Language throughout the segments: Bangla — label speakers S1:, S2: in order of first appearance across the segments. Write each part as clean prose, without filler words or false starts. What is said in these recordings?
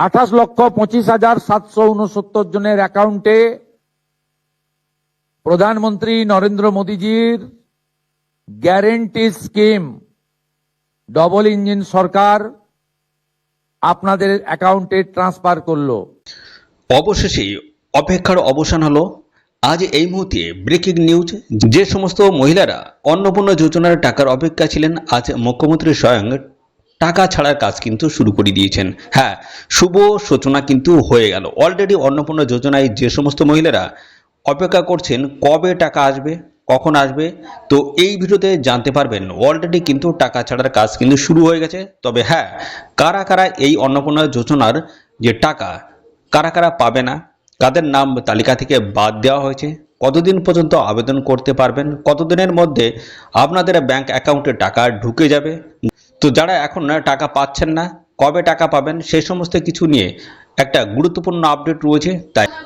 S1: 28,25,769 জনের অ্যাকাউন্টে প্রধানমন্ত্রী নরেন্দ্র মোদীজির গ্যারেন্টি স্কিম ডবল ইঞ্জিন সরকার আপনাদের অ্যাকাউন্টে ট্রান্সফার করলো।
S2: অবশেষে অপেক্ষার অবসান হলো। আজ এই মুহূর্তে ব্রেকিং নিউজ, যে সমস্ত মহিলারা অন্নপূর্ণা যোজনার টাকার অপেক্ষা ছিলেন, আজ মুখ্যমন্ত্রী স্বয়ং টাকা ছাড়ার কাজ কিন্তু শুরু করে দিয়েছেন। হ্যাঁ, শুভ সূচনা কিন্তু হয়ে গেল। অলরেডি অন্নপূর্ণা যোজনায় যে সমস্ত মহিলারা অপেক্ষা করছেন কবে টাকা আসবে, কখন আসবে, তো এই ভিডিওতে জানতে পারবেন। অলরেডি কিন্তু টাকা ছাড়ার কাজ কিন্তু শুরু হয়ে গেছে। তবে হ্যাঁ, কারা কারা এই অন্নপূর্ণা যোজনার যে টাকা কারা কারা পাবে না, কাদের নাম তালিকা থেকে বাদ দেওয়া হয়েছে, কতদিন পর্যন্ত আবেদন করতে পারবেন, কতদিনের মধ্যে আপনাদের ব্যাংক অ্যাকাউন্টে টাকা ঢুকে যাবে, তো যারা এখন টাকা পাচ্ছেন না কবে টাকা পাবেন, সেই সমস্ত কিছু নিয়ে একটা গুরুত্বপূর্ণ আপডেট রয়েছে।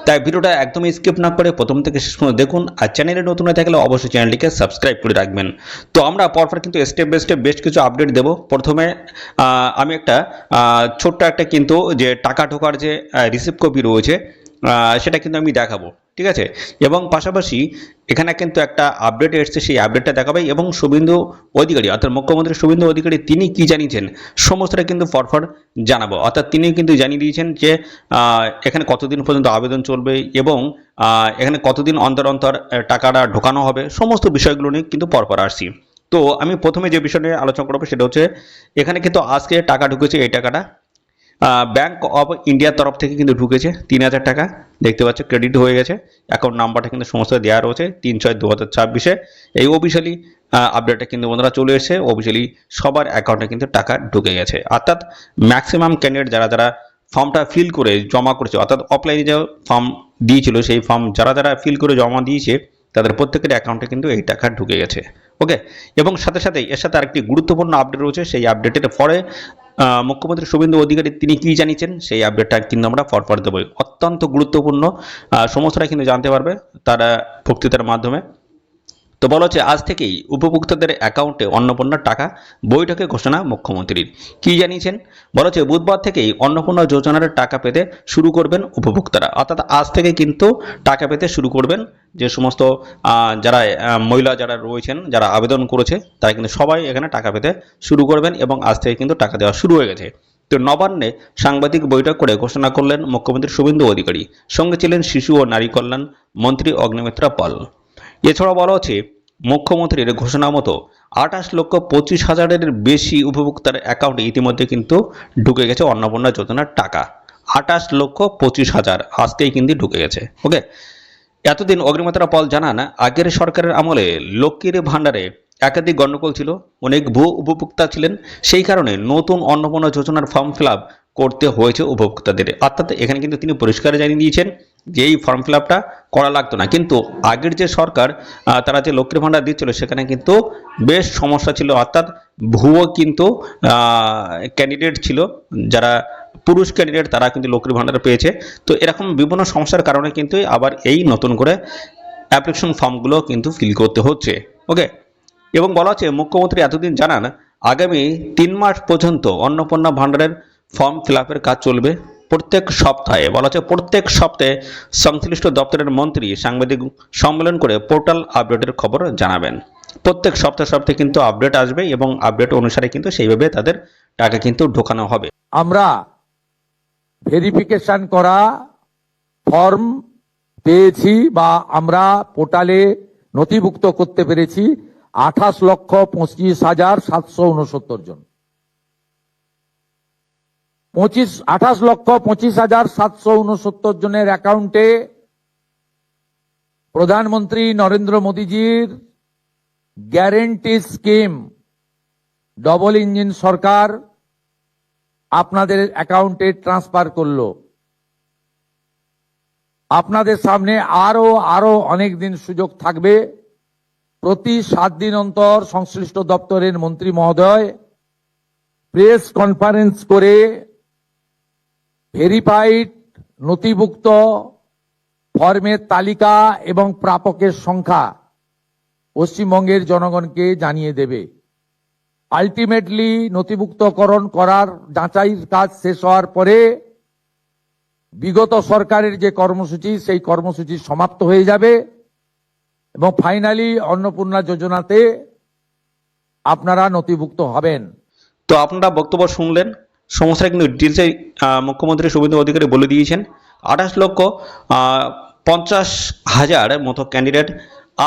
S2: তাই ভিডিওটা একদমই স্কিপ না করে প্রথম থেকে শেষ পর্যন্ত দেখুন। আর চ্যানেলে নতুন হয়ে থাকলে অবশ্যই চ্যানেলটিকে সাবস্ক্রাইব করে রাখবেন। তো আমরা পরপর কিন্তু স্টেপ বাই স্টেপ বেশ কিছু আপডেট দেব। প্রথমে আমি একটা ছোট্ট একটা কিন্তু যে টাকা ঢোকার যে রিসিভ কপি রয়েছে সেটা কিন্তু আমি দেখাবো, ঠিক আছে। এবং পাশাপাশি এখানে কিন্তু একটা আপডেট এসেছে, সেই আপডেটটা দেখাবে। এবং শুভেন্দু অধিকারী অর্থাৎ মুখ্যমন্ত্রী শুভেন্দু অধিকারী তিনি কি জানিয়েছেন সমস্তটা কিন্তু পরপর জানাবো। অর্থাৎ তিনি কিন্তু জানিয়ে দিয়েছেন যে এখানে কতদিন পর্যন্ত আবেদন চলবে এবং এখানে কতদিন অন্তর অন্তর টাকাটা ঢোকানো হবে, সমস্ত বিষয়গুলো নিয়ে কিন্তু পরপর আসছি। তো আমি প্রথমে যে বিষয় নিয়ে আলোচনা করবো সেটা হচ্ছে এখানে কিন্তু আজকে টাকা ঢুকেছে। এই টাকাটা ব্যাংক অফ ইন্ডিয়ার তরফ থেকে কিন্তু ঢুকেছে 3,000 টাকা, দেখতে পাচ্ছ ক্রেডিট হয়ে গেছে। অ্যাকাউন্ট নাম্বারটা কিন্তু সমস্ত দেওয়া রয়েছে 3/6/2026। এই অফিসিয়ালি আপডেটটা কিন্তু বন্ধুরা চলে এসেছে। অফিসিয়ালি সবার অ্যাকাউন্টে কিন্তু টাকা ঢুকে গেছে। অর্থাৎ ম্যাক্সিমাম ক্যান্ডিডেট যারা যারা ফর্মটা ফিল করে জমা করেছে, অর্থাৎ অফলাইনে যে ফর্ম দিয়েছিল সেই ফর্ম যারা যারা ফিল করে জমা দিয়েছে তাদের প্রত্যেকের অ্যাকাউন্টে কিন্তু এই টাকা ঢুকে গেছে। ওকে, এবং সাথে সাথে এর সাথে আরেকটি গুরুত্বপূর্ণ আপডেট রয়েছে। সেই আপডেটের পরে মুখ্যমন্ত্রী শুভেন্দু অধিকারী তিনি কি জানিয়েছেন সেই আপডেটটা কিন্তু আমরা পরপর দেবো। অত্যন্ত গুরুত্বপূর্ণ, সমস্তটা কিন্তু জানতে পারবে তারা বক্তৃতার মাধ্যমে। তো বলা হচ্ছে আজ থেকেই উপভোক্তাদের অ্যাকাউন্টে অন্নপূর্ণার টাকা বৈঠকে ঘোষণা মুখ্যমন্ত্রীর। কি জানিয়েছেন বলা হচ্ছে বুধবার থেকেই অন্নপূর্ণা যোজনার টাকা পেতে শুরু করবেন উপভোক্তারা। অর্থাৎ আজ থেকে কিন্তু টাকা পেতে শুরু করবেন যে সমস্ত যারা মহিলা যারা রয়েছেন, যারা আবেদন করেছে তারা কিন্তু সবাই এখানে টাকা পেতে শুরু করবেন এবং আজ থেকে কিন্তু টাকা দেওয়া শুরু হয়ে গেছে। তো নবান্নে সাংবাদিক বৈঠক করে ঘোষণা করলেন মুখ্যমন্ত্রী শুভেন্দু অধিকারী, সঙ্গে ছিলেন শিশু ও নারী কল্যাণ মন্ত্রী অগ্নিমিত্রা পাল। এছাড়া বলা হচ্ছে মুখ্যমন্ত্রীর ঘোষণা মতো 28,25,000-এর বেশি উপভোক্তার অ্যাকাউন্টে ইতিমধ্যে কিন্তু ঢুকে গেছে অন্নপূর্ণা যোজনার টাকা। 28,25,000 আজকেই কিন্তু ঢুকে গেছে। ওকে, এতদিন অগ্নিমিত্রা পাল জানান আগের সরকারের আমলে লক্ষ্মীর ভাণ্ডারে একাধিক গণ্ডগোল ছিল, অনেক ভুয়ো উপভোক্তা ছিলেন, সেই কারণে নতুন অন্নপূর্ণা যোজনার ফর্ম ফিল আপ করতে হয়েছে উপভোক্তাদের। অর্থাৎ এখানে কিন্তু তিনি পরিষ্কার জানিয়ে দিয়েছেন যে এই ফর্ম ফিল আপটা করা লাগতো না। কিন্তু আগের যে সরকার তারা যে লক্ষ্মীর ভাণ্ডার দিচ্ছিল সেখানে কিন্তু বেশ সমস্যা ছিল। অর্থাৎ ভুয়ো কিন্তু ক্যান্ডিডেট ছিল, যারা পুরুষ ক্যান্ডিডেট তারা কিন্তু লক্ষ্মীর ভাণ্ডার পেয়েছে। তো এরকম বিভিন্ন সমস্যার কারণে কিন্তু আবার এই নতুন করে অ্যাপ্লিকেশন ফর্মগুলো কিন্তু ফিল করতে হচ্ছে। ওকে, এবং বলা হচ্ছে মুখ্যমন্ত্রী এতদিন জানান আগামী 3 মাস পর্যন্ত অন্নপূর্ণা ভাণ্ডারের ফর্ম ফিল আপের কাজ চলবে। প্রত্যেক সপ্তাহে বলা হচ্ছে প্রত্যেক সপ্তাহে সংশ্লিষ্ট দপ্তরের মন্ত্রী সাংবাদিক সম্মেলন করে পোর্টাল আপডেটের খবর জানাবেন। প্রত্যেক সপ্তাহে কিন্তু আপডেট আসবে এবং আপডেট অনুসারে কিন্তু সেইভাবে তাদের টাকা কিন্তু ঢোকানো হবে।
S1: আমরা ভেরিফিকেশন করা ফর্ম পেয়েছি বা আমরা পোর্টালে নথিভুক্ত করতে পেরেছি 28,25,769 জন। 28,25,769 জনের অ্যাকাউন্টে প্রধানমন্ত্রী নরেন্দ্র মোদীজির গ্যারেন্টি স্কিম ডবল ইঞ্জিন সরকার আপনাদের অ্যাকাউন্টে ট্রান্সফার করলো। আপনাদের সামনে আরো অনেক দিন সুযোগ থাকবে। প্রতি 7 দিন অন্তর সংশ্লিষ্ট দপ্তরের মন্ত্রী মহোদয় প্রেস কনফারেন্স করে ভেরিফাইড নথিভুক্ত ফর্মের তালিকা এবং প্রাপকের সংখ্যা পশ্চিমবঙ্গের জনগণকে জানিয়ে দেবে। আলটিমেটলি নথিভুক্তকরণ করার যাচাইয়ের কাজ শেষ হওয়ার পরে বিগত সরকারের যে কর্মসূচি সেই কর্মসূচি সমাপ্ত হয়ে যাবে এবং ফাইনালি অন্নপূর্ণা যোজনাতে আপনারা নথিভুক্ত হবেন।
S2: তো আপনারা বক্তব্য শুনলেন, সমস্যাটা কিন্তু ডিটেলসে মুখ্যমন্ত্রী শুভেন্দু অধিকারী বলে দিয়েছেন। 28,50,000 মতো ক্যান্ডিডেট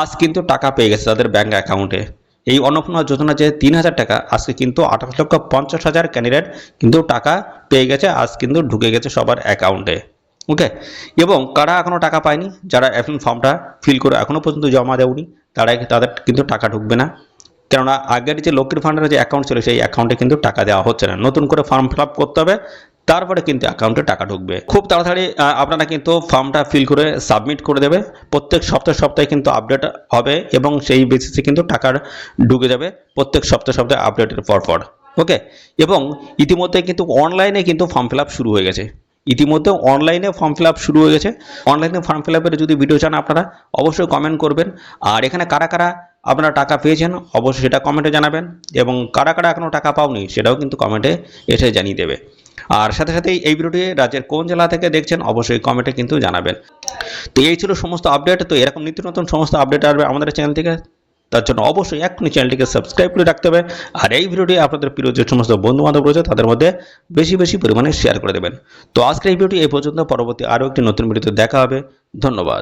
S2: আজ কিন্তু টাকা পেয়ে গেছে তাদের ব্যাঙ্ক অ্যাকাউন্টে। এই অন্নপূর্ণা যোজনা যে 3,000 টাকা, আজকে কিন্তু 28,50,000 ক্যান্ডিডেট কিন্তু টাকা পেয়ে গেছে, আজ কিন্তু ঢুকে গেছে সবার অ্যাকাউন্টে। ওকে, এবং কারা এখনও টাকা পায়নি, যারা অ্যাপ্লিকেশন ফর্মটা ফিল করে এখনও পর্যন্ত জমা দেয়নি, তাদের কিন্তু টাকা ঢুকবে না। কেননা আগের যে লক্ষ্মীর ভাণ্ডারের যে অ্যাকাউন্ট ছিল সেই অ্যাকাউন্টে কিন্তু টাকা দেওয়া হচ্ছে না, নতুন করে ফর্ম ফিল আপ করতে হবে, তারপরে কিন্তু অ্যাকাউন্টে টাকা ঢুকবে। খুব তাড়াতাড়ি আপনারা কিন্তু ফর্মটা ফিল করে সাবমিট করে দেবে। প্রত্যেক সপ্তাহে কিন্তু আপডেট হবে এবং সেই বেসিসে কিন্তু টাকা ঢুকে যাবে প্রত্যেক সপ্তাহে আপডেটের পর। ওকে, এবং ইতিমধ্যে কিন্তু অনলাইনে কিন্তু ফর্ম ফিল আপ শুরু হয়ে গেছে। ইতিমধ্যে অনলাইনে ফর্ম ফিল আপ শুরু হয়ে গেছে। অনলাইনে ফর্ম ফিল আপের যদি ভিডিও চান আপনারা অবশ্যই কমেন্ট করবেন। আর এখানে কারা কারা আপনারা টাকা পেয়েছেন অবশ্যই সেটা কমেন্টে জানাবেন, এবং কারা কারা এখনও টাকা পাওনি সেটাও কিন্তু কমেন্টে এসে জানিয়ে দেবে। আর সাথে সাথেই এই ভিডিওটি রাজ্যের কোন জেলা থেকে দেখছেন অবশ্যই কমেন্টে কিন্তু জানাবেন। তো এই ছিল সমস্ত আপডেট। তো এরকম নিত্য নতুন সমস্ত আপডেট আসবে আমাদের চ্যানেল থেকে, তার জন্য অবশ্যই এখনই চ্যানেলটিকে সাবস্ক্রাইব করে রাখতে হবে। আর এই ভিডিওটি আপনাদের প্রিয় যে সমস্ত বন্ধু বান্ধব রয়েছে তাদের মধ্যে বেশি পরিমাণে শেয়ার করে দেবেন। তো আজকের এই ভিডিওটি এই পর্যন্ত, পরবর্তী আরও একটি নতুন ভিডিওতে দেখা হবে। ধন্যবাদ।